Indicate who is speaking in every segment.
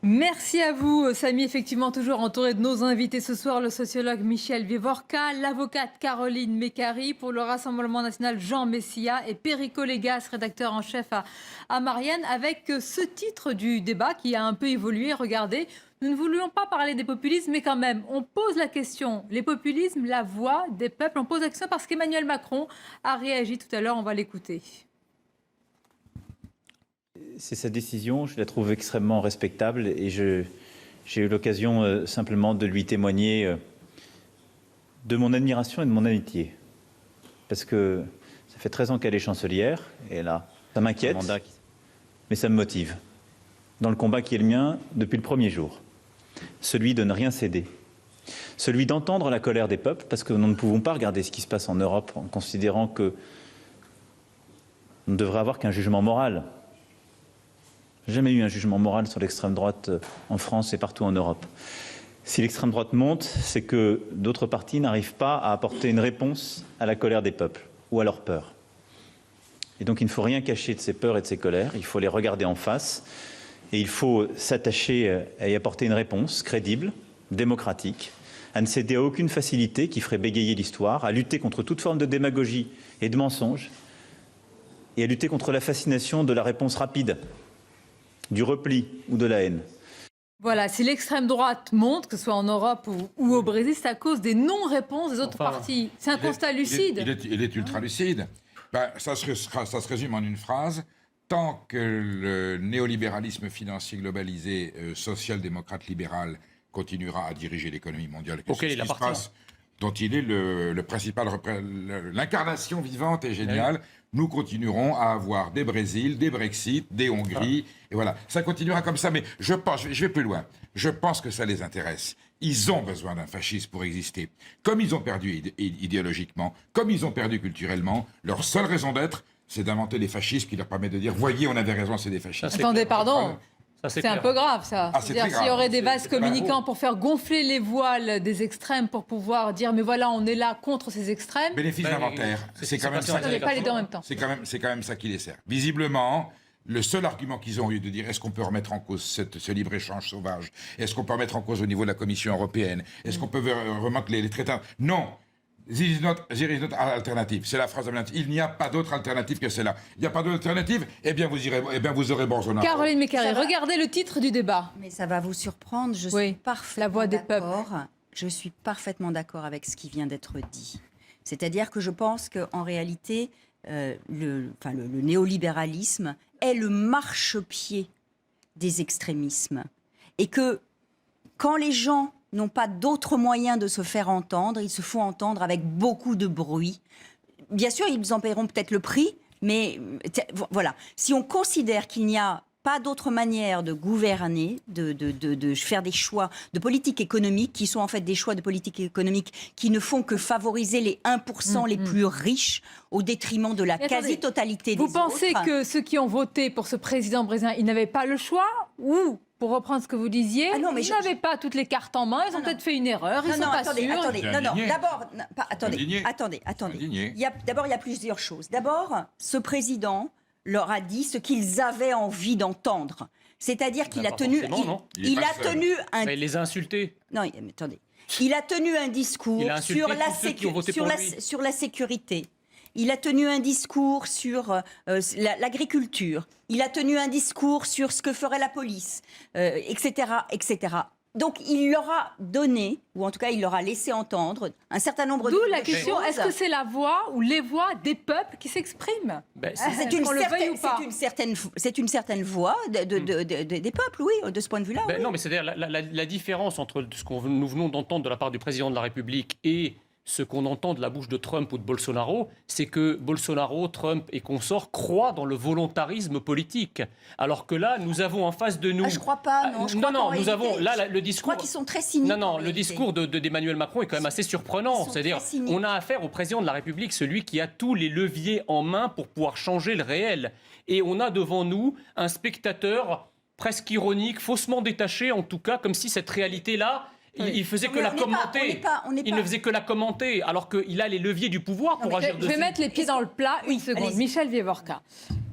Speaker 1: Merci à vous, Samy. Effectivement, toujours entouré de nos invités ce soir, le sociologue Michel Vivorca, l'avocate Caroline Mécari, pour le Rassemblement national Jean Messia et Perico Légas, rédacteur en chef à Marianne, avec ce titre du débat qui a un peu évolué. Regardez, nous ne voulions pas parler des populismes, mais quand même, on pose la question. Les populismes, la voix des peuples, on pose la question parce qu'Emmanuel Macron a réagi tout à l'heure. On va l'écouter.
Speaker 2: C'est sa décision, je la trouve extrêmement respectable et j'ai eu l'occasion simplement de lui témoigner de mon admiration et de mon amitié. Parce que ça fait 13 ans qu'elle est chancelière et là, ça m'inquiète, mais ça me motive. Dans le combat qui est le mien depuis le premier jour, celui de ne rien céder, celui d'entendre la colère des peuples, parce que nous ne pouvons pas regarder ce qui se passe en Europe en considérant que on ne devrait avoir qu'un jugement moral. Jamais eu un jugement moral sur l'extrême droite en France et partout en Europe. Si l'extrême droite monte, c'est que d'autres partis n'arrivent pas à apporter une réponse à la colère des peuples ou à leurs peurs. Et donc il ne faut rien cacher de ces peurs et de ces colères, il faut les regarder en face et il faut s'attacher à y apporter une réponse crédible, démocratique, à ne céder à aucune facilité qui ferait bégayer l'histoire, à lutter contre toute forme de démagogie et de mensonge et à lutter contre la fascination de la réponse rapide, du repli ou de la haine.
Speaker 1: Voilà, si l'extrême droite monte, que ce soit en Europe ou au Brésil, c'est à cause des non-réponses des autres partis. C'est un constat lucide.
Speaker 3: Il est ultra lucide. Ça se résume en une phrase. Tant que le néolibéralisme financier globalisé, social-démocrate libéral, continuera à diriger l'économie mondiale, dont il est le principal, l'incarnation vivante et géniale, nous continuerons à avoir des Brésil, des Brexit, des Hongrie, et voilà. Ça continuera comme ça, mais je vais plus loin. Je pense que ça les intéresse. Ils ont besoin d'un fascisme pour exister. Comme ils ont perdu idéologiquement, comme ils ont perdu culturellement, leur seule raison d'être, c'est d'inventer des fascismes qui leur permettent de dire « Voyez, on avait raison, c'est des fascistes ».
Speaker 1: Attendez, pardon. C'est un peu grave, ça. C'est-à-dire s'il y aurait des vases communicants pour faire gonfler les voiles des extrêmes, pour pouvoir dire, mais voilà, on est là contre ces extrêmes.
Speaker 3: Bénéfice d'inventaire. C'est quand même ça.
Speaker 1: Pas les deux en même temps.
Speaker 3: C'est quand même ça qui les sert. Visiblement, le seul argument qu'ils ont eu de dire, est-ce qu'on peut remettre en cause ce libre-échange sauvage? Est-ce qu'on peut remettre en cause au niveau de la Commission européenne? Est-ce qu'on peut remettre les traités? Non. There is not alternative. C'est la phrase dominante. Il n'y a pas d'autre alternative que celle-là. Il n'y a pas d'autre alternative, eh bien vous aurez Bolsonaro.
Speaker 1: Caroline Mécari, regardez le titre du débat.
Speaker 4: Mais ça va vous surprendre, je suis parfaitement
Speaker 1: la voix des peuples.
Speaker 4: Je suis parfaitement d'accord avec ce qui vient d'être dit. C'est-à-dire que je pense qu'en réalité, le néolibéralisme est le marchepied des extrémismes. Et que quand les gens n'ont pas d'autres moyens de se faire entendre, ils se font entendre avec beaucoup de bruit. Bien sûr, ils en paieront peut-être le prix, mais voilà. Si on considère qu'il n'y a pas d'autre manière de gouverner, de faire des choix de politique économique, qui sont en fait des choix de politique économique qui ne font que favoriser les 1% les plus riches au détriment de la quasi-totalité des autres.
Speaker 1: Vous pensez que ceux qui ont voté pour ce président brésilien, ils n'avaient pas le choix ou, pour reprendre ce que vous disiez, ils n'avaient pas toutes les cartes en main, ils ont peut-être fait une erreur, ils sont pas sûrs.
Speaker 4: Attendez. D'abord, il y a plusieurs choses. D'abord, ce président leur a dit ce qu'ils avaient envie d'entendre. C'est-à-dire qu'il a tenu...
Speaker 5: Mais il les a insultés.
Speaker 4: Non, mais attendez. Il a tenu un discours sur la sécurité. Il a tenu un discours sur l'agriculture. Il a tenu un discours sur ce que ferait la police, etc., etc. Donc, il leur a donné, ou en tout cas, il leur a laissé entendre un certain nombre de choses.
Speaker 1: D'où la question, est-ce que c'est la voix ou les voix des peuples qui s'expriment?
Speaker 4: C'est une certaine voix des peuples, oui, de ce point de vue-là. Oui.
Speaker 5: Non, mais c'est-à-dire la différence entre ce que nous venons d'entendre de la part du président de la République et ce qu'on entend de la bouche de Trump ou de Bolsonaro, c'est que Bolsonaro, Trump et consorts croient dans le volontarisme politique. Alors que là, nous avons en face de nous...
Speaker 4: je ne crois pas, non.
Speaker 5: Nous avons là le discours...
Speaker 4: Je crois qu'ils sont très cyniques.
Speaker 5: Le discours d'Emmanuel Macron est quand même assez surprenant. C'est-à-dire, on a affaire au président de la République, celui qui a tous les leviers en main pour pouvoir changer le réel. Et on a devant nous un spectateur presque ironique, faussement détaché en tout cas, comme si cette réalité-là... Il faisait que la commenter. Il ne faisait que la commenter, alors qu'il a les leviers du pouvoir pour agir dessus.
Speaker 1: Je vais mettre les pieds dans le plat une seconde. Michel Vivorca.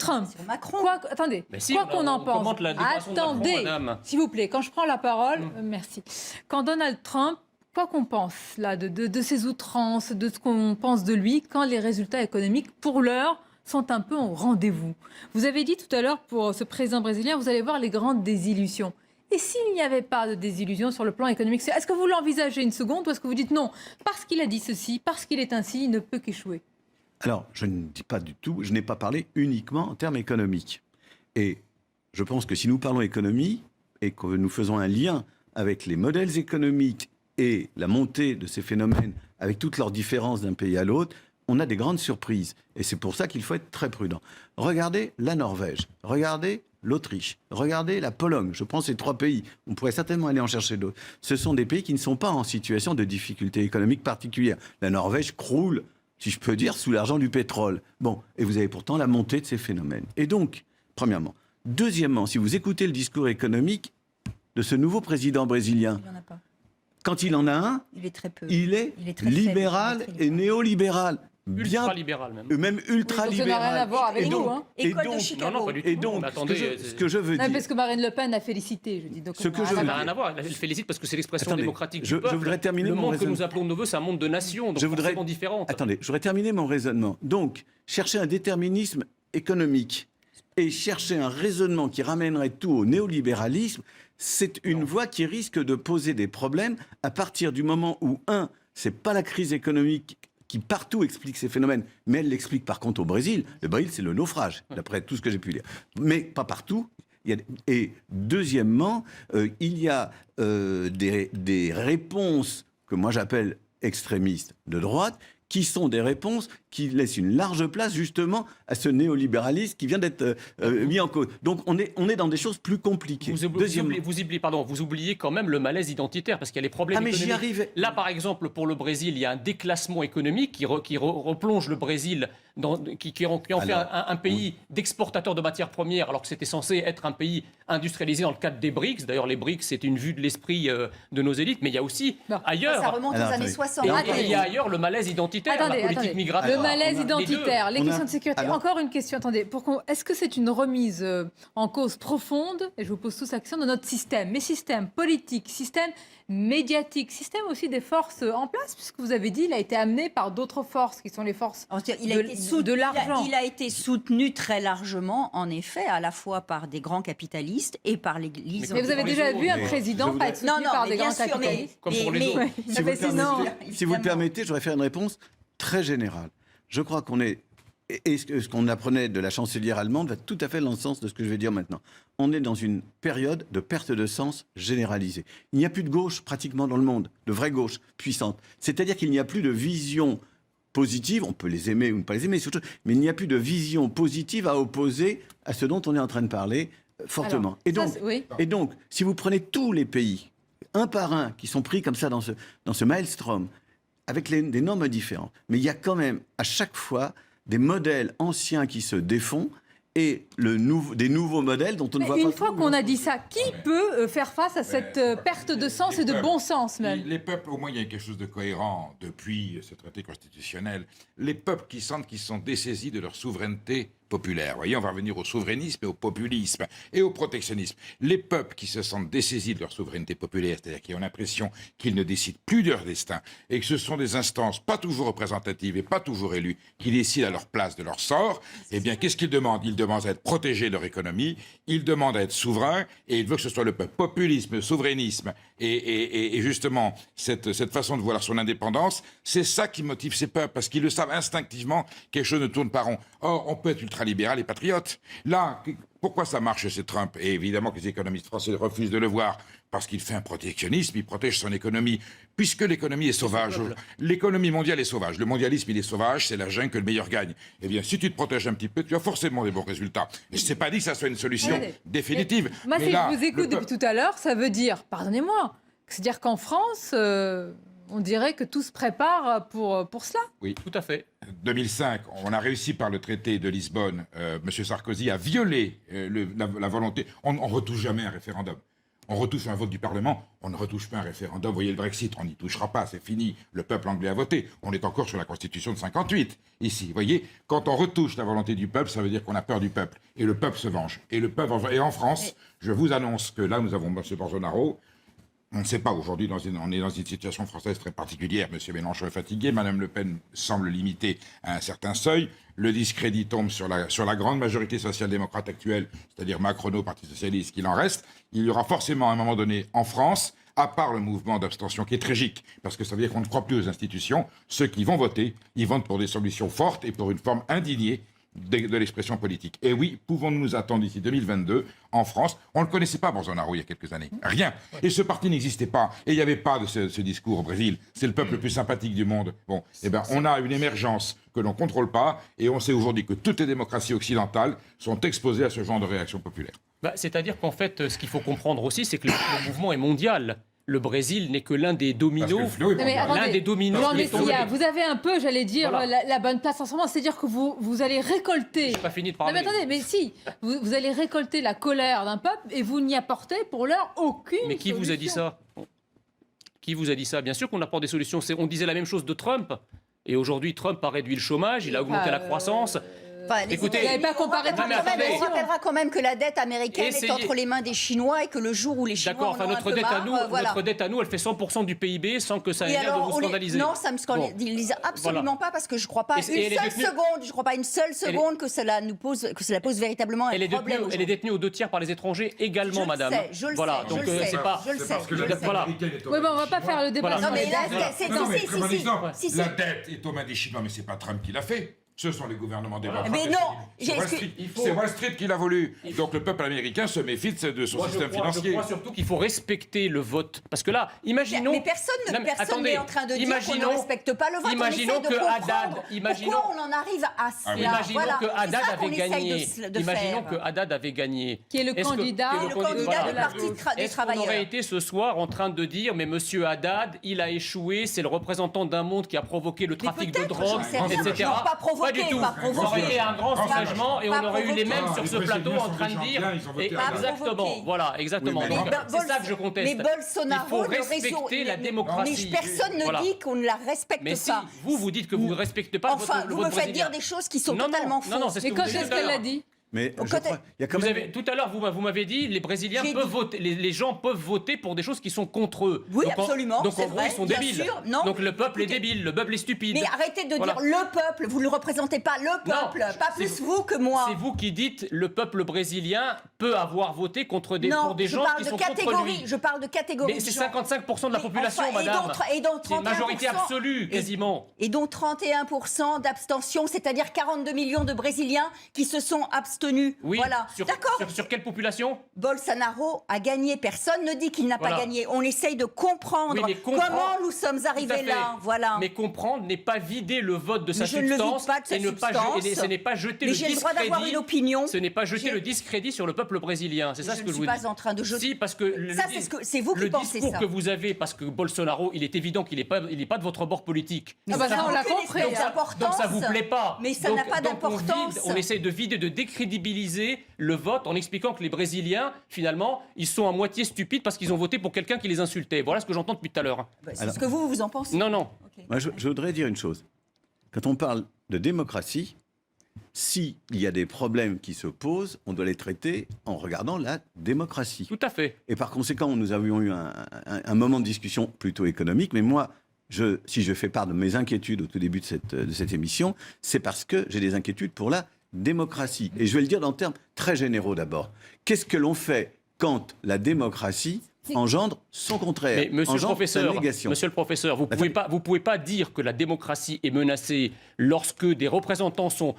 Speaker 1: Trump.
Speaker 4: Sur Macron.
Speaker 1: Attendez,
Speaker 5: Mais si,
Speaker 1: quoi qu'on en
Speaker 5: on
Speaker 1: pense.
Speaker 5: commente la déclaration de Macron,
Speaker 1: Attendez,
Speaker 5: madame.
Speaker 1: s'il vous plaît, quand je prends la parole, merci. Quand Donald Trump, quoi qu'on pense là de ses outrances, de ce qu'on pense de lui, quand les résultats économiques, pour l'heure, sont un peu au rendez-vous. Vous avez dit tout à l'heure, pour ce président brésilien, vous allez voir les grandes désillusions. Et s'il n'y avait pas de désillusion sur le plan économique, est-ce que vous l'envisagez une seconde ou est-ce que vous dites non, parce qu'il a dit ceci, parce qu'il est ainsi, il ne peut qu'échouer?
Speaker 6: Alors, je ne dis pas du tout, je n'ai pas parlé uniquement en termes économiques. Et je pense que si nous parlons économie et que nous faisons un lien avec les modèles économiques et la montée de ces phénomènes, avec toutes leurs différences d'un pays à l'autre, on a des grandes surprises. Et c'est pour ça qu'il faut être très prudent. Regardez la Norvège, regardez l'Autriche, regardez la Pologne. Je prends ces 3 pays. On pourrait certainement aller en chercher d'autres. Ce sont des pays qui ne sont pas en situation de difficulté économique particulière. La Norvège croule, si je peux dire, sous l'argent du pétrole. Bon, et vous avez pourtant la montée de ces phénomènes. Et donc, premièrement. Deuxièmement, si vous écoutez le discours économique de ce nouveau président brésilien,
Speaker 4: Il n'en a pas.
Speaker 6: quand il en a un,
Speaker 4: Il est très peu.
Speaker 6: il est
Speaker 4: très faible,
Speaker 6: libéral
Speaker 4: il est très
Speaker 6: et néolibéral.
Speaker 5: Ultra-libéral même.
Speaker 6: Même
Speaker 1: Ça n'a
Speaker 6: ultra-libéral.
Speaker 1: rien à voir avec
Speaker 6: Et
Speaker 1: nous.
Speaker 6: donc-
Speaker 1: Hein.
Speaker 6: et
Speaker 4: École de
Speaker 6: donc-
Speaker 4: Chicago.
Speaker 5: Non, pas du tout.
Speaker 6: Et donc,
Speaker 5: Mais attendez,
Speaker 6: ce que je veux
Speaker 1: Non,
Speaker 6: dire...
Speaker 1: parce que Marine Le Pen a félicité, je dis. Donc
Speaker 6: Ce
Speaker 1: on
Speaker 6: que
Speaker 1: a
Speaker 6: je
Speaker 1: rien
Speaker 5: Ça
Speaker 6: veux
Speaker 1: à
Speaker 5: n'a
Speaker 1: voir.
Speaker 5: rien à voir. Elle félicite parce que c'est l'expression
Speaker 6: Attendez,
Speaker 5: démocratique
Speaker 6: je
Speaker 5: du peuple.
Speaker 6: voudrais terminer
Speaker 5: Le
Speaker 6: mon
Speaker 5: monde que
Speaker 6: raisonnement.
Speaker 5: nous appelons de nos voeux, c'est un monde de nations, donc
Speaker 6: Je voudrais-
Speaker 5: forcément différent.
Speaker 6: Attendez, je voudrais terminer mon raisonnement. Donc, chercher un déterminisme économique et chercher un raisonnement qui ramènerait tout au néolibéralisme, c'est une voie qui risque de poser des problèmes à partir du moment où, c'est pas la crise économique qui partout explique ces phénomènes, mais elle l'explique par contre au Brésil. Le Brésil, c'est le naufrage, d'après tout ce que j'ai pu lire. Mais pas partout. Et deuxièmement, il y a des réponses que moi j'appelle extrémistes de droite, qui sont des réponses qui laissent une large place justement à ce néolibéralisme qui vient d'être mis en cause. Donc on est dans des choses plus compliquées.
Speaker 5: Vous oubliez quand même le malaise identitaire, parce qu'il y a les problèmes
Speaker 6: Ah mais
Speaker 5: économiques.
Speaker 6: j'y arrive.
Speaker 5: Là, par exemple, pour le Brésil, il y a un déclassement économique qui replonge le Brésil, qui en fait un pays d'exportateur de matières premières, alors que c'était censé être un pays industrialisé dans le cadre des BRICS. D'ailleurs, les BRICS, c'est une vue de l'esprit de nos élites, mais il y a aussi ailleurs...
Speaker 4: Ça remonte aux
Speaker 6: Alors,
Speaker 4: années
Speaker 6: attendez.
Speaker 4: 60.
Speaker 5: Il y a ailleurs le malaise identitaire, la politique migratoire.
Speaker 1: Le malaise identitaire, les
Speaker 6: on a-
Speaker 1: questions de sécurité.
Speaker 6: alors-
Speaker 1: Encore une question, attendez. Est-ce que c'est une remise en cause profonde, et je vous pose tous la question, de notre système, mais système politique, système médiatique, système aussi des forces en place, puisque vous avez dit il a été amené par d'autres forces, qui sont les forces de l'argent.
Speaker 4: Il a été soutenu très largement, en effet, à la fois par des grands capitalistes et par l'Église.
Speaker 1: Mais vous avez déjà vu un
Speaker 6: Mais
Speaker 1: président
Speaker 6: je
Speaker 1: pas être soutenu
Speaker 4: Non, non,
Speaker 1: par
Speaker 4: mais
Speaker 1: des
Speaker 4: bien
Speaker 1: grands
Speaker 4: sûr, mais-
Speaker 1: capitalistes?
Speaker 5: Comme pour les autres.
Speaker 6: Si vous,
Speaker 1: mais
Speaker 6: le
Speaker 1: sinon-
Speaker 6: permettez, si vous le permettez, je voudrais faire une réponse très générale. Je crois qu'on est... Et ce qu'on apprenait de la chancelière allemande va tout à fait dans le sens de ce que je vais dire maintenant. On est dans une période de perte de sens généralisée. Il n'y a plus de gauche pratiquement dans le monde, de vraie gauche puissante. C'est-à-dire qu'il n'y a plus de vision positive, on peut les aimer ou ne pas les aimer, mais il n'y a plus de vision positive à opposer à ce dont on est en train de parler fortement.
Speaker 1: Alors, oui.
Speaker 6: Et donc, si vous prenez tous les pays, un par un, qui sont pris comme ça dans ce maelstrom, avec des normes différentes, mais il y a quand même à chaque fois des modèles anciens qui se défont et des nouveaux modèles dont on ne voit pas.
Speaker 1: Une fois qu'on a dit ça, qui peut faire face à cette perte de sens et de bon sens même?
Speaker 3: Les peuples, au moins, il y a quelque chose de cohérent depuis ce traité constitutionnel. Les peuples qui sentent qu'ils sont dessaisis de leur souveraineté populaire. Vous voyez, on va revenir au souverainisme et au populisme et au protectionnisme. Les peuples qui se sentent dessaisis de leur souveraineté populaire, c'est-à-dire qui ont l'impression qu'ils ne décident plus de leur destin et que ce sont des instances pas toujours représentatives et pas toujours élues qui décident à leur place de leur sort, eh bien, qu'est-ce qu'ils demandent? Ils demandent à être protégés de leur économie, ils demandent à être souverains et ils veulent que ce soit le peuple. Populisme, souverainisme et justement cette façon de voir son indépendance, c'est ça qui motive ces peuples parce qu'ils le savent instinctivement, quelque chose ne tourne pas rond. Or, on peut être ultralibéral et patriote. Là, pourquoi ça marche chez Trump? Et évidemment que les économistes français refusent de le voir parce qu'il fait un protectionnisme, il protège son économie, puisque l'économie est sauvage. L'économie mondiale est sauvage. Le mondialisme, il est sauvage, c'est la jungle que le meilleur gagne. Eh bien, si tu te protèges un petit peu, tu as forcément des bons résultats. Et je ne sais pas dit que ça soit une solution
Speaker 1: Allez.
Speaker 3: définitive.
Speaker 1: Moi,
Speaker 3: Mais
Speaker 1: si
Speaker 3: là,
Speaker 1: je vous écoute
Speaker 3: le
Speaker 1: depuis tout à l'heure, ça veut dire, pardonnez-moi, c'est-à-dire qu'en France, on dirait que tout se prépare pour cela.
Speaker 3: Oui,
Speaker 5: Tout à fait.
Speaker 3: 2005, on a réussi par le traité de Lisbonne, M. Sarkozy a violé la volonté. On ne retouche jamais un référendum. on retouche un vote du Parlement, on ne retouche pas un référendum. Vous voyez, le Brexit, on n'y touchera pas, c'est fini. Le peuple anglais a voté. On est encore sur la Constitution de 58, ici. Vous voyez, quand on retouche la volonté du peuple, ça veut dire qu'on a peur du peuple. Et le peuple se venge. Et en France, je vous annonce que là, nous avons M. Bolsonaro. On ne sait pas, aujourd'hui, on est dans une situation française très particulière. M. Mélenchon est fatigué, Mme Le Pen semble limitée à un certain seuil. Le discrédit tombe sur la grande majorité social-démocrate actuelle, c'est-à-dire Macron, Parti Socialiste, qu'il en reste. Il y aura forcément, à un moment donné, en France, à part le mouvement d'abstention qui est tragique, parce que ça veut dire qu'on ne croit plus aux institutions, ceux qui vont voter, ils votent pour des solutions fortes et pour une forme indignée de l'expression politique. Et oui, pouvons-nous nous attendre d'ici 2022 en France? On ne le connaissait pas, Bolsonaro, il y a quelques années. Rien. Et ce parti n'existait pas. Et il n'y avait pas de ce discours au Brésil. C'est le peuple le plus sympathique du monde. Bon, eh bien, on a une émergence que l'on ne contrôle pas. Et on sait aujourd'hui que toutes les démocraties occidentales sont exposées à ce genre de réaction populaire.
Speaker 5: C'est-à-dire qu'en fait, ce qu'il faut comprendre aussi, c'est que le mouvement est mondial. Le Brésil n'est que l'un des dominos. L'un des dominos.
Speaker 1: Jean Messia, vous avez un peu, j'allais dire, la bonne place en ce moment. C'est-à-dire que vous allez récolter.
Speaker 5: J'ai pas fini de parler.
Speaker 1: Non, mais attendez, mais si, vous allez récolter la colère d'un peuple et vous n'y apportez pour l'heure aucune
Speaker 5: Mais qui
Speaker 1: solution.
Speaker 5: vous a dit ça? Qui vous a dit ça? Bien sûr qu'on apporte des solutions. On disait la même chose de Trump. Et aujourd'hui, Trump a réduit le chômage, il a augmenté la croissance.
Speaker 4: Enfin,
Speaker 5: Écoutez,
Speaker 1: vous n'avez pas comparé
Speaker 5: Non, mais attendez.
Speaker 4: on rappellera quand même que la dette américaine
Speaker 5: Essayez.
Speaker 4: est entre les mains des Chinois et que le jour où les Chinois
Speaker 5: D'accord,
Speaker 4: en ont un
Speaker 5: notre
Speaker 4: peu
Speaker 5: dette à
Speaker 4: marre,
Speaker 5: nous,
Speaker 4: voilà.
Speaker 5: notre dette à nous, elle fait 100% du PIB sans que ça ait
Speaker 4: Et
Speaker 5: l'air de
Speaker 4: alors,
Speaker 5: vous scandaliser.
Speaker 4: non, ça me scandalise absolument pas parce que je ne crois pas
Speaker 5: Et elle est détenue-
Speaker 4: je crois pas une seule seconde que cela pose véritablement un problème.
Speaker 5: Elle est détenue aux 2 tiers par les étrangers également, madame.
Speaker 4: Je le
Speaker 5: Voilà,
Speaker 4: sais,
Speaker 5: donc
Speaker 4: je le sais,
Speaker 5: c'est pas.
Speaker 4: je le sais,
Speaker 3: parce que
Speaker 4: je
Speaker 3: la
Speaker 4: le
Speaker 3: dette
Speaker 4: sais.
Speaker 5: Voilà.
Speaker 3: américaine est aux
Speaker 1: Oui,
Speaker 3: mains
Speaker 1: on va
Speaker 3: des
Speaker 1: pas faire le débat.
Speaker 5: Voilà.
Speaker 4: Non, mais là,
Speaker 3: Chinois.
Speaker 4: c'est
Speaker 3: Non, mais
Speaker 4: si,
Speaker 3: très
Speaker 4: si,
Speaker 3: bon
Speaker 4: si.
Speaker 3: exemple.
Speaker 4: Si, si.
Speaker 3: La dette est aux mains des Chinois, mais c'est pas Trump qui l'a fait. Ce sont les gouvernements démocrates.
Speaker 4: Mais non,
Speaker 3: C'est Wall Street. C'est Wall Street qui l'a voulu. Donc le peuple américain se méfie de son système
Speaker 5: Je
Speaker 3: financier.
Speaker 5: crois surtout qu'il faut respecter le vote. Parce que là, imaginons.
Speaker 4: Mais personne n'est en train de dire qu'on ne respecte pas le vote.
Speaker 5: Imaginons
Speaker 4: on essaie de
Speaker 5: que
Speaker 4: comprendre
Speaker 5: Haddad.
Speaker 4: pourquoi on en arrive à cela.
Speaker 5: Imaginons
Speaker 4: Voilà.
Speaker 5: que Haddad
Speaker 4: C'est ça qu'on
Speaker 5: avait
Speaker 4: essaye
Speaker 5: gagné.
Speaker 4: de
Speaker 5: Imaginons
Speaker 4: faire.
Speaker 5: que Haddad avait gagné.
Speaker 1: Qui est le candidat
Speaker 5: qui est
Speaker 4: le candidat du Parti des
Speaker 5: Est-ce qu'on
Speaker 4: travailleurs.
Speaker 5: aurait été ce soir en train de dire mais Monsieur Haddad, il a échoué, c'est le représentant d'un monde qui a provoqué le trafic de
Speaker 4: peut-être,
Speaker 5: drogue,
Speaker 4: j'en sais rien.
Speaker 5: etc.
Speaker 4: Non, pas provoqué,
Speaker 5: du tout.
Speaker 4: pas provoqué.
Speaker 5: Ça aurait été un grand soulagement et on
Speaker 4: Pas
Speaker 5: aurait eu les
Speaker 4: provoqué.
Speaker 5: mêmes sur
Speaker 3: Les
Speaker 5: ce plateau
Speaker 3: Brésiliens
Speaker 5: en
Speaker 3: sont
Speaker 5: train
Speaker 3: des
Speaker 5: de
Speaker 3: gens
Speaker 5: dire.
Speaker 3: bien, ils ont voté
Speaker 5: Et
Speaker 3: Haddad.
Speaker 5: exactement. Voilà, exactement.
Speaker 3: Oui, mais
Speaker 5: Donc,
Speaker 3: non.
Speaker 5: c'est ça que je conteste.
Speaker 4: Mais Bolsonaro,
Speaker 5: Il faut
Speaker 4: le
Speaker 5: respecter
Speaker 4: réseau,
Speaker 5: la démocratie.
Speaker 4: Mais personne ne
Speaker 5: Voilà.
Speaker 4: dit qu'on ne la respecte
Speaker 5: Mais si
Speaker 4: pas.
Speaker 5: vous dites que vous ne respectez pas
Speaker 4: Enfin,
Speaker 5: le
Speaker 4: vous
Speaker 5: vote
Speaker 4: me faites
Speaker 5: brésilien.
Speaker 4: dire des choses qui sont
Speaker 5: Non, non,
Speaker 4: totalement
Speaker 5: non, non,
Speaker 4: fausses.
Speaker 5: c'est ce
Speaker 1: Mais
Speaker 5: que
Speaker 1: quand
Speaker 5: vous disiez
Speaker 1: est-ce
Speaker 5: tout à
Speaker 1: qu'elle l'a
Speaker 5: l'heure.
Speaker 1: dit?
Speaker 6: Mais je
Speaker 4: côté-
Speaker 6: crois, il y a quand même...
Speaker 5: Tout à l'heure, vous m'avez dit, les Brésiliens
Speaker 4: J'ai
Speaker 5: peuvent
Speaker 4: dit-
Speaker 5: voter, les gens peuvent voter pour des choses qui sont contre eux.
Speaker 4: Oui,
Speaker 5: Donc,
Speaker 4: absolument,
Speaker 5: Donc
Speaker 4: c'est
Speaker 5: en gros,
Speaker 4: vrai,
Speaker 5: ils sont
Speaker 4: bien
Speaker 5: débiles.
Speaker 4: sûr. Non,
Speaker 5: Donc le peuple est
Speaker 4: écoutez-
Speaker 5: débile, le peuple est stupide.
Speaker 4: Mais arrêtez de
Speaker 5: Voilà.
Speaker 4: dire le peuple, vous ne le représentez pas, le peuple, pas
Speaker 5: c'est
Speaker 4: plus vous que moi.
Speaker 5: C'est vous qui dites le peuple brésilien peut avoir voté contre des,
Speaker 4: Non,
Speaker 5: pour des
Speaker 4: je
Speaker 5: gens
Speaker 4: parle
Speaker 5: qui
Speaker 4: de
Speaker 5: sont contre
Speaker 4: catégorie,
Speaker 5: lui.
Speaker 4: je parle de catégorie.
Speaker 5: Mais
Speaker 4: de
Speaker 5: c'est
Speaker 4: gens.
Speaker 5: 55% de la
Speaker 4: Mais
Speaker 5: population,
Speaker 4: enfin,
Speaker 5: madame.
Speaker 4: Et donc
Speaker 5: C'est une majorité
Speaker 4: 31%,
Speaker 5: absolue, quasiment.
Speaker 4: Et donc 31% d'abstention, c'est-à-dire 42 millions de Brésiliens qui se sont abstenus.
Speaker 5: Oui,
Speaker 4: Voilà. D'accord.
Speaker 5: sur quelle population?
Speaker 4: Bolsonaro a gagné. Personne ne dit qu'il n'a
Speaker 5: Voilà.
Speaker 4: pas gagné. On essaye de comprendre
Speaker 5: Oui, mais comprendre-
Speaker 4: comment nous sommes
Speaker 5: Tout à
Speaker 4: arrivés
Speaker 5: fait.
Speaker 4: là. Voilà.
Speaker 5: Mais comprendre n'est pas vider le vote de sa
Speaker 4: Mais je ne le vide
Speaker 5: substance
Speaker 4: pas de sa
Speaker 5: et ne pas
Speaker 4: substance.
Speaker 5: et ce n'est pas jeter
Speaker 4: Mais
Speaker 5: le
Speaker 4: j'ai le droit
Speaker 5: discrédit.
Speaker 4: d'avoir une opinion.
Speaker 5: Ce n'est pas jeter
Speaker 4: J'ai-
Speaker 5: le discrédit sur le peuple brésilien. C'est ça
Speaker 4: Je
Speaker 5: ce
Speaker 4: ne
Speaker 5: que je
Speaker 4: suis
Speaker 5: vous dis.
Speaker 4: pas en train de jeter-
Speaker 5: Si, parce que
Speaker 4: Ça, c'est vous qui
Speaker 5: le
Speaker 4: pensez
Speaker 5: discours
Speaker 4: ça.
Speaker 5: que vous avez, parce que Bolsonaro, il est évident qu'il n'est pas de votre bord politique.
Speaker 1: Ah bah ça, on l'a
Speaker 4: aucune
Speaker 1: compris.
Speaker 4: espèce
Speaker 1: hein.
Speaker 4: d'importance.
Speaker 5: Donc ça vous plaît pas.
Speaker 4: Mais ça n'a pas d'importance.
Speaker 5: On essaie de vider, de décrédibiliser le vote en expliquant que les Brésiliens, finalement, ils sont à moitié stupides parce qu'ils ont voté pour quelqu'un qui les insultait. Voilà ce que j'entends depuis tout à l'heure.
Speaker 4: Bah, c'est
Speaker 6: Alors-
Speaker 4: ce que vous en pensez.
Speaker 5: Non, non.
Speaker 4: Ok.
Speaker 6: Moi, je voudrais dire une chose. Quand on parle de démocratie, s'il y a des problèmes qui se posent, on doit les traiter en regardant la démocratie.
Speaker 5: Tout à fait.
Speaker 6: Et par conséquent, nous avions eu un moment de discussion plutôt économique, mais moi, si je fais part de mes inquiétudes au tout début de cette émission, c'est parce que j'ai des inquiétudes pour la démocratie. Et je vais le dire dans termes très généraux d'abord. Qu'est-ce que l'on fait quand la démocratie engendre son contraire,
Speaker 5: Mais monsieur le
Speaker 6: engendre sa
Speaker 5: professeur,
Speaker 6: négation?
Speaker 5: vous pouvez pas dire que la démocratie est menacée lorsque des représentants sont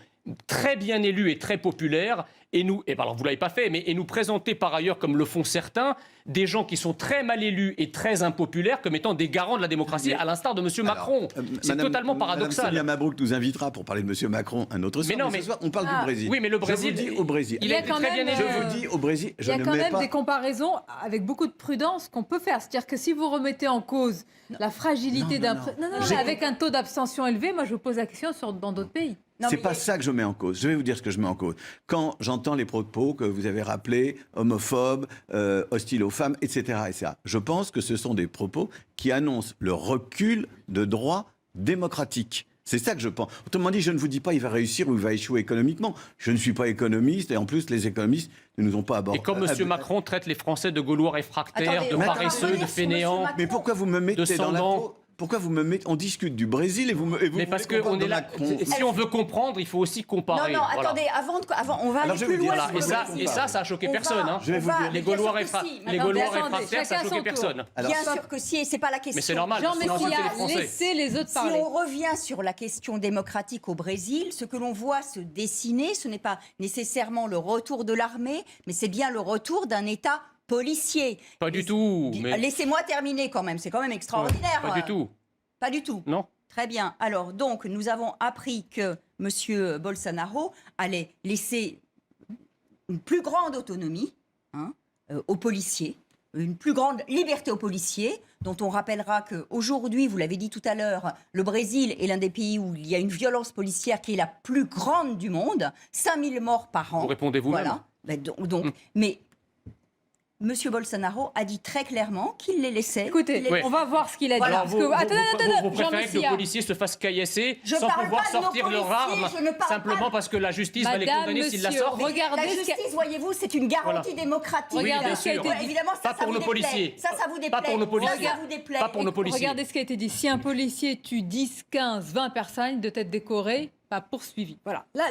Speaker 5: très bien élus et très populaires et alors vous l'avez pas fait, mais nous présenter par ailleurs, comme le font certains, des gens qui sont très mal élus et très impopulaires comme étant des garants de la démocratie, à l'instar de monsieur Macron. C'est totalement paradoxal.
Speaker 6: Madame Sonia Mabrouk nous invitera pour parler de monsieur Macron un autre soir.
Speaker 5: Mais non,
Speaker 6: ce soir, on parle du Brésil.
Speaker 5: Oui, mais le Brésil,
Speaker 6: Je vous dis au Brésil.
Speaker 5: il a été
Speaker 1: quand
Speaker 5: très bien
Speaker 1: même,
Speaker 5: élu.
Speaker 6: Je vous dis au Brésil,
Speaker 1: Il y
Speaker 6: je
Speaker 1: a
Speaker 6: ne
Speaker 1: quand
Speaker 6: mets
Speaker 1: même
Speaker 6: pas...
Speaker 1: des comparaisons avec beaucoup de prudence qu'on peut faire. C'est-à-dire que si vous remettez en cause la fragilité
Speaker 6: Non,
Speaker 1: d'un...
Speaker 6: non,
Speaker 1: Non,
Speaker 6: J'ai-
Speaker 1: mais avec un taux d'abstention élevé, moi je vous pose la question dans d'autres pays.
Speaker 4: Non,
Speaker 6: C'est
Speaker 4: mais
Speaker 6: pas ça que je mets en cause. Je vais vous dire ce que je mets en cause. Quand j'entends les propos que vous avez rappelés, homophobes, hostiles aux femmes, etc., etc., je pense que ce sont des propos qui annoncent le recul de droits démocratiques. C'est ça que je pense. Autrement dit, je ne vous dis pas il va réussir ou il va échouer économiquement. Je ne suis pas économiste et en plus, les économistes ne nous ont pas abordé.
Speaker 5: Et comme M. Macron traite les Français de Gaulois réfractaires,
Speaker 4: Attendez,
Speaker 5: de
Speaker 4: on va
Speaker 5: paresseux,
Speaker 4: revenir
Speaker 5: de
Speaker 4: sur M.
Speaker 5: fainéants.
Speaker 4: Macron.
Speaker 6: Mais pourquoi vous me mettez dans la
Speaker 5: Descendant.
Speaker 6: peau? Pourquoi vous me mettez? On discute du Brésil et vous
Speaker 5: Mais
Speaker 6: voulez
Speaker 5: parce
Speaker 6: qu'on parle
Speaker 5: qu'on
Speaker 6: de
Speaker 5: est là.
Speaker 6: Macron.
Speaker 5: Si on veut comprendre, il faut aussi comparer.
Speaker 4: Non,
Speaker 5: Voilà.
Speaker 4: attendez, avant, on va
Speaker 6: Alors,
Speaker 4: aller
Speaker 6: je
Speaker 4: plus
Speaker 6: vais vous
Speaker 4: loin.
Speaker 6: dire,
Speaker 4: sur
Speaker 6: voilà.
Speaker 4: le
Speaker 5: Et
Speaker 4: Brésil.
Speaker 5: ça a choqué
Speaker 4: On
Speaker 5: personne.
Speaker 4: va-
Speaker 5: hein.
Speaker 6: Je vais
Speaker 4: on
Speaker 6: vous
Speaker 4: va-
Speaker 6: dire.
Speaker 4: mais
Speaker 5: Les
Speaker 4: bien
Speaker 5: Gaulois,
Speaker 4: sûr que si.
Speaker 5: les
Speaker 4: Mais
Speaker 5: Gaulois
Speaker 1: attendez,
Speaker 5: réfractaires, ça a
Speaker 1: chacun
Speaker 5: choqué
Speaker 1: son
Speaker 5: personne.
Speaker 1: tour.
Speaker 6: Alors,
Speaker 4: Bien
Speaker 6: ça-
Speaker 4: sûr que si, et c'est pas la question.
Speaker 5: Mais c'est normal.
Speaker 1: Jean
Speaker 5: sinon, on insulte les
Speaker 1: Messia,
Speaker 5: Français.
Speaker 1: laissez les autres
Speaker 4: Si
Speaker 1: parler.
Speaker 4: on revient sur la question démocratique au Brésil, ce que l'on voit se dessiner, ce n'est pas nécessairement le retour de l'armée, mais c'est bien le retour d'un État policier.
Speaker 5: Pas du tout. Mais
Speaker 4: Laissez-moi terminer quand même, c'est quand même extraordinaire.
Speaker 5: pas du tout.
Speaker 4: Pas du tout.
Speaker 5: Non.
Speaker 4: Très bien. Alors, donc, nous avons appris que M. Bolsonaro allait laisser une plus grande autonomie aux policiers, une plus grande liberté aux policiers, dont on rappellera qu'aujourd'hui, vous l'avez dit tout à l'heure, le Brésil est l'un des pays où il y a une violence policière qui est la plus grande du monde, 5000 morts par an.
Speaker 5: Vous répondez vous-même.
Speaker 4: Voilà. Ben, mais M. Bolsonaro a dit très clairement qu'il les laissait.
Speaker 1: Écoutez,
Speaker 5: Oui.
Speaker 1: on va voir ce qu'il a dit.
Speaker 4: Voilà.
Speaker 1: Parce que- attendez,
Speaker 5: vous
Speaker 1: Jean
Speaker 5: préférez que le
Speaker 1: Messia.
Speaker 5: policier se fasse caillasser
Speaker 4: Je
Speaker 5: sans
Speaker 4: parle
Speaker 5: pouvoir
Speaker 4: pas de nos
Speaker 5: sortir leur
Speaker 4: policiers,
Speaker 5: arme
Speaker 4: je ne parle
Speaker 5: simplement
Speaker 4: pas-
Speaker 5: parce que la justice va les
Speaker 1: Madame,
Speaker 5: condamner s'ils la
Speaker 1: monsieur,
Speaker 5: sortent.
Speaker 1: regardez
Speaker 4: La
Speaker 1: ce qui a-
Speaker 4: justice, voyez-vous, c'est une garantie démocratique.
Speaker 5: Oui, bien
Speaker 1: ce qui a
Speaker 5: sûr.
Speaker 1: été
Speaker 4: Ouais,
Speaker 1: dit.
Speaker 4: évidemment,
Speaker 5: Pas pour
Speaker 4: vous
Speaker 5: nos
Speaker 4: déplaît.
Speaker 5: policiers.
Speaker 4: Ça vous déplaît.
Speaker 5: Pas pour nos policiers.
Speaker 4: Ça vous déplaît.
Speaker 5: Pas pour nos policiers.
Speaker 1: Regardez ce qui a été dit. Si un policier tue 10, 15, 20 personnes, de tête décorée, pas poursuivi. Voilà. Là,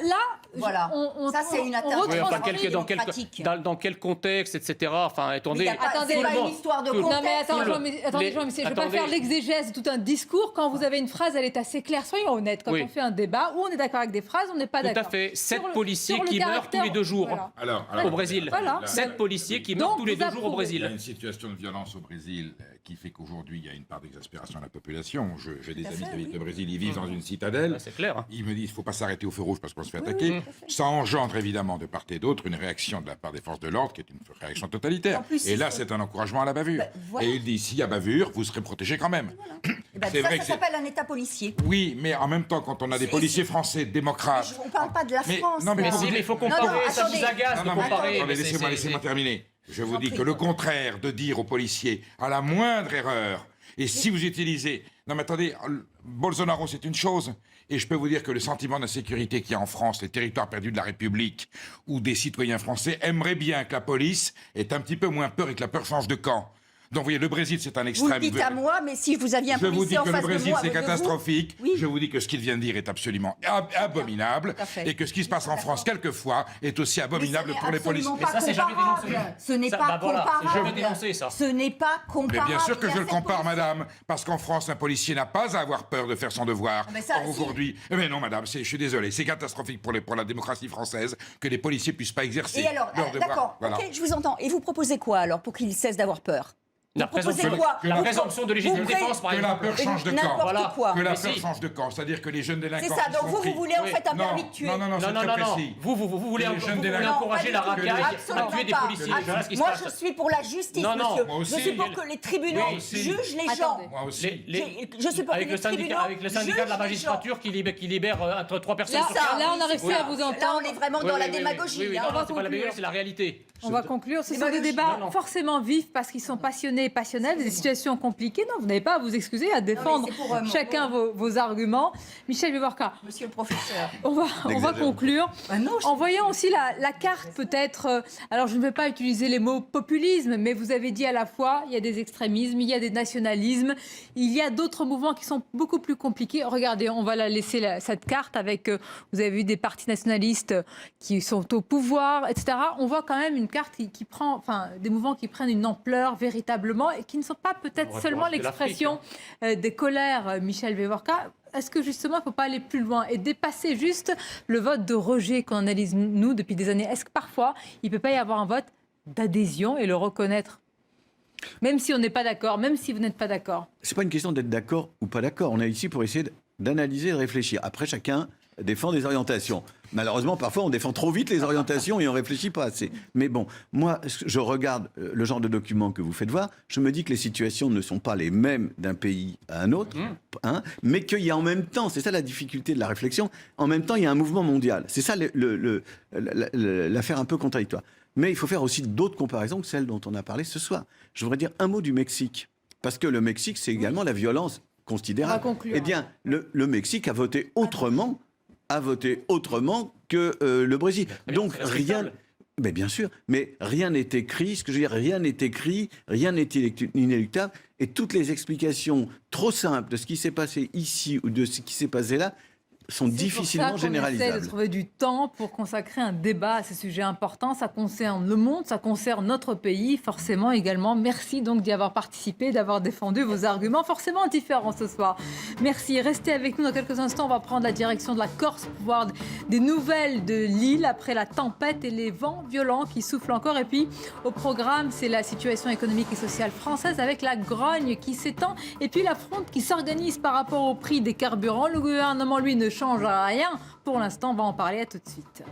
Speaker 4: Voilà. Ça, c'est une atteinte.
Speaker 5: Oui,
Speaker 4: Oui,
Speaker 5: enfin,
Speaker 4: retranscrit
Speaker 5: dans quel contexte, etc. Enfin,
Speaker 4: Mais
Speaker 5: attendez.
Speaker 4: y a pas-
Speaker 1: Attendez,
Speaker 4: c'est pas
Speaker 1: bon,
Speaker 4: une histoire de
Speaker 5: que-
Speaker 4: contexte.
Speaker 1: Non mais attends,
Speaker 5: le-
Speaker 1: attendez, Jean, je ne vais pas
Speaker 5: attendez.
Speaker 1: faire l'exégèse de tout un discours. Quand vous avez une phrase, elle est assez claire. Soyons honnêtes. Quand
Speaker 5: Oui.
Speaker 1: on fait un débat, où on est d'accord avec des phrases, on n'est pas
Speaker 5: Tout
Speaker 1: d'accord.
Speaker 5: à fait. 7
Speaker 1: Sur le-
Speaker 5: policiers
Speaker 1: sur le
Speaker 5: qui meurent
Speaker 1: caractère-
Speaker 5: tous les 2 jours
Speaker 1: Voilà.
Speaker 5: au Brésil.
Speaker 1: Voilà.
Speaker 5: 7 policiers qui meurent
Speaker 1: Donc,
Speaker 5: tous les
Speaker 1: vous
Speaker 5: 2 jours au
Speaker 1: approuvez.
Speaker 3: Il y a
Speaker 5: Brésil.
Speaker 3: une situation de violence au Brésil qui fait qu'aujourd'hui, il y a une part d'exaspération à la population. J'ai des amis qui habitent le Brésil, ils vivent dans une citadelle.
Speaker 5: Ah, c'est clair. Hein.
Speaker 3: Ils me disent qu'il ne faut pas s'arrêter au feu rouge parce qu'on se fait attaquer. Ça engendre évidemment de part et d'autre une réaction de la part des forces de l'ordre qui est une réaction totalitaire.
Speaker 4: En plus,
Speaker 3: Et là,
Speaker 4: ils sont-
Speaker 3: c'est un encouragement à la bavure.
Speaker 4: voilà.
Speaker 3: Et il dit, s'il y a bavure, vous serez protégés quand même.
Speaker 4: Eh ben,
Speaker 3: C'est vrai
Speaker 4: ça
Speaker 3: que c'est-
Speaker 4: s'appelle un État policier.
Speaker 3: Oui, mais en même temps, quand on a des
Speaker 4: C'est-
Speaker 3: policiers français démocrates...
Speaker 4: On ne parle pas de la
Speaker 3: Mais-
Speaker 4: France.
Speaker 3: non, mais
Speaker 5: Mais
Speaker 3: vous
Speaker 5: si,
Speaker 3: voulez-
Speaker 5: mais il faut
Speaker 4: Non,
Speaker 5: comparer.
Speaker 4: non,
Speaker 5: Ça vous
Speaker 4: attendez.
Speaker 5: agace
Speaker 3: Non,
Speaker 5: de
Speaker 3: non, mais
Speaker 5: comparer.
Speaker 3: attendez,
Speaker 5: mais c'est-
Speaker 3: laissez-moi terminer. Je vous
Speaker 4: J'en
Speaker 3: dis
Speaker 4: prie.
Speaker 3: que le contraire de dire aux policiers, à la moindre erreur, et si vous utilisez... Non mais attendez, Bolsonaro c'est une chose, et je peux vous dire que le sentiment d'insécurité qu'il y a en France, les territoires perdus de la République, où des citoyens français aimeraient bien que la police ait un petit peu moins peur et que la peur change de camp. Donc vous voyez, le Brésil c'est un
Speaker 4: Vous
Speaker 3: extrême...
Speaker 4: le dites à moi, mais si vous aviez un
Speaker 3: Je vous dis
Speaker 4: policier en
Speaker 3: que le
Speaker 4: face de
Speaker 3: Brésil,
Speaker 4: moi,
Speaker 3: c'est
Speaker 4: de vous,
Speaker 3: catastrophique.
Speaker 4: Oui.
Speaker 3: Je vous dis que ce qu'il vient de dire est absolument abominable.
Speaker 4: Tout à fait.
Speaker 3: Et que ce qui se passe en France, quelquefois, est aussi abominable
Speaker 4: Mais ce
Speaker 3: pour
Speaker 4: n'est
Speaker 3: les policiers.
Speaker 4: absolument
Speaker 5: Mais
Speaker 4: pas
Speaker 5: ça, c'est jamais
Speaker 4: comparable.
Speaker 5: dénoncé.
Speaker 4: Ce n'est
Speaker 5: Ça,
Speaker 4: pas
Speaker 5: bah voilà, c'est
Speaker 4: comparable.
Speaker 5: jamais dénoncé, ça.
Speaker 4: Ce n'est pas
Speaker 3: Mais
Speaker 4: comparable.
Speaker 3: bien sûr que
Speaker 4: Il y a
Speaker 3: je le
Speaker 4: cette
Speaker 3: compare,
Speaker 4: police-
Speaker 3: madame, parce qu'en France, un policier n'a pas à avoir peur de faire son devoir.
Speaker 4: Mais ça,
Speaker 3: Or, aujourd'hui, mais non, madame, je suis désolé, c'est catastrophique pour la démocratie française que les policiers puissent pas exercer
Speaker 4: Et alors,
Speaker 3: leur devoir.
Speaker 4: d'accord,
Speaker 3: Voilà.
Speaker 4: ok, je vous entends. Et vous proposez quoi alors pour qu'ils cessent d'avoir peur?
Speaker 5: La
Speaker 4: Vous proposez
Speaker 5: présomption,
Speaker 4: quoi
Speaker 5: la
Speaker 4: Vous-
Speaker 5: présomption de légitime
Speaker 4: vous-
Speaker 5: défense, par
Speaker 3: Que la
Speaker 5: exemple.
Speaker 3: peur change de camp.
Speaker 4: N'importe
Speaker 5: Voilà.
Speaker 4: quoi.
Speaker 3: Que la
Speaker 5: Mais
Speaker 3: peur
Speaker 5: si.
Speaker 3: change de camp, c'est-à-dire que les jeunes délinquants.
Speaker 4: C'est ça,
Speaker 3: qui
Speaker 4: donc
Speaker 3: sont
Speaker 4: vous
Speaker 3: pris-
Speaker 4: voulez en
Speaker 5: Oui.
Speaker 4: fait un
Speaker 3: Non,
Speaker 4: permis de tuer.
Speaker 3: non,
Speaker 5: Non,
Speaker 3: c'est
Speaker 5: non,
Speaker 3: très
Speaker 5: non, non.
Speaker 3: précis.
Speaker 5: Vous voulez
Speaker 3: Que les jeunes
Speaker 5: vous voulez
Speaker 3: délinquants-
Speaker 5: encourager la
Speaker 4: pas du tout.
Speaker 5: racaille à
Speaker 4: Absolument
Speaker 5: tuer des
Speaker 4: pas.
Speaker 5: policiers. Voilà ce qui se
Speaker 4: Moi,
Speaker 5: passe.
Speaker 4: je suis pour la justice,
Speaker 5: Non, non,
Speaker 4: monsieur.
Speaker 3: moi aussi.
Speaker 4: Je suis pour que les tribunaux
Speaker 3: Oui, aussi.
Speaker 4: jugent les gens.
Speaker 1: Attendez.
Speaker 3: Moi aussi.
Speaker 4: Je suis pour
Speaker 5: avec
Speaker 4: que
Speaker 5: le
Speaker 4: les
Speaker 5: syndicat,
Speaker 4: tribunaux
Speaker 5: avec le syndicat de la
Speaker 4: jugent les
Speaker 5: magistrature qui libère entre 3 personnes
Speaker 1: Là,
Speaker 5: sur
Speaker 4: ça,
Speaker 5: quatre.
Speaker 1: là, on a
Speaker 4: oui,
Speaker 1: réussi
Speaker 4: c'est
Speaker 1: à
Speaker 4: ça.
Speaker 1: vous
Speaker 4: Là,
Speaker 1: entendre.
Speaker 4: on est vraiment
Speaker 5: Oui,
Speaker 4: dans
Speaker 5: oui,
Speaker 4: la
Speaker 5: oui,
Speaker 4: démagogie.
Speaker 5: oui, oui,
Speaker 4: hein.
Speaker 5: non,
Speaker 1: va
Speaker 5: c'est pas la
Speaker 1: conclure.
Speaker 5: démagogie, c'est la réalité.
Speaker 1: On va conclure. Ce sont
Speaker 4: Démagogie.
Speaker 1: des débats
Speaker 5: Non, non.
Speaker 1: forcément vifs parce qu'ils sont passionnés et passionnels, des situations compliquées. Non, vous n'avez pas à vous excuser, à défendre
Speaker 4: c'est pour,
Speaker 1: chacun vos arguments. Michel Vivorca,
Speaker 4: Monsieur le professeur.
Speaker 1: on va
Speaker 6: N'exagère
Speaker 1: conclure.
Speaker 4: Bah non,
Speaker 1: En voyant aussi la carte peut-être, alors je ne vais pas utiliser les mots populisme, mais vous avez dit à la fois, il y a des extrémismes, il y a des nationalismes, il y a d'autres mouvements qui sont beaucoup plus compliqués. Regardez, on va la laisser cette carte avec, vous avez vu des partis nationalistes qui sont au pouvoir, etc. On voit quand même une carte qui prend, enfin, des mouvements qui prennent une ampleur véritablement et qui ne sont pas peut-être
Speaker 5: On
Speaker 1: seulement
Speaker 5: reste de l'Afrique,
Speaker 1: l'expression des colères, Michel Vivorca. Est-ce que justement, il ne faut pas aller plus loin et dépasser juste le vote de rejet qu'on analyse, nous, depuis des années? Est-ce que parfois, il ne peut pas y avoir un vote d'adhésion et le reconnaître? Même si on n'est pas d'accord, même si vous n'êtes pas d'accord.
Speaker 6: C'est pas une question d'être d'accord ou pas d'accord. On est ici pour essayer d'analyser et de réfléchir. Après, chacun défend des orientations. Malheureusement, parfois, on défend trop vite les orientations et on réfléchit pas assez. Mais bon, moi, je regarde le genre de documents que vous faites voir, je me dis que les situations ne sont pas les mêmes d'un pays à un autre, hein, mais qu'il y a en même temps, c'est ça la difficulté de la réflexion, en même temps, il y a un mouvement mondial. C'est ça l'affaire un peu contradictoire. Mais il faut faire aussi d'autres comparaisons que celles dont on a parlé ce soir. Je voudrais dire un mot du Mexique, parce que le Mexique, c'est également la violence considérable.
Speaker 1: On va conclure.
Speaker 6: Eh bien, le Mexique a voté autrement que le Brésil. Donc rien, mais bien sûr, mais rien n'est écrit. Ce que je veux dire, rien n'est écrit, rien n'est inéluctable, et toutes les explications trop simples de ce qui s'est passé ici ou de ce qui s'est passé là sont difficilement généralisables.
Speaker 1: C'est pour ça qu'on essaie de trouver du temps pour consacrer un débat à ces sujets importants. Ça concerne le monde, ça concerne notre pays, forcément également. Merci donc d'y avoir participé, d'avoir défendu vos arguments, forcément différents ce soir. Merci. Restez avec nous dans quelques instants. On va prendre la direction de la Corse pour voir des nouvelles de l'île après la tempête et les vents violents qui soufflent encore. Et puis, au programme, c'est la situation économique et sociale française avec la grogne qui s'étend et puis la fronde qui s'organise par rapport au prix des carburants. Le gouvernement, lui, ne change rien. Pour l'instant, on va en parler. À tout de suite.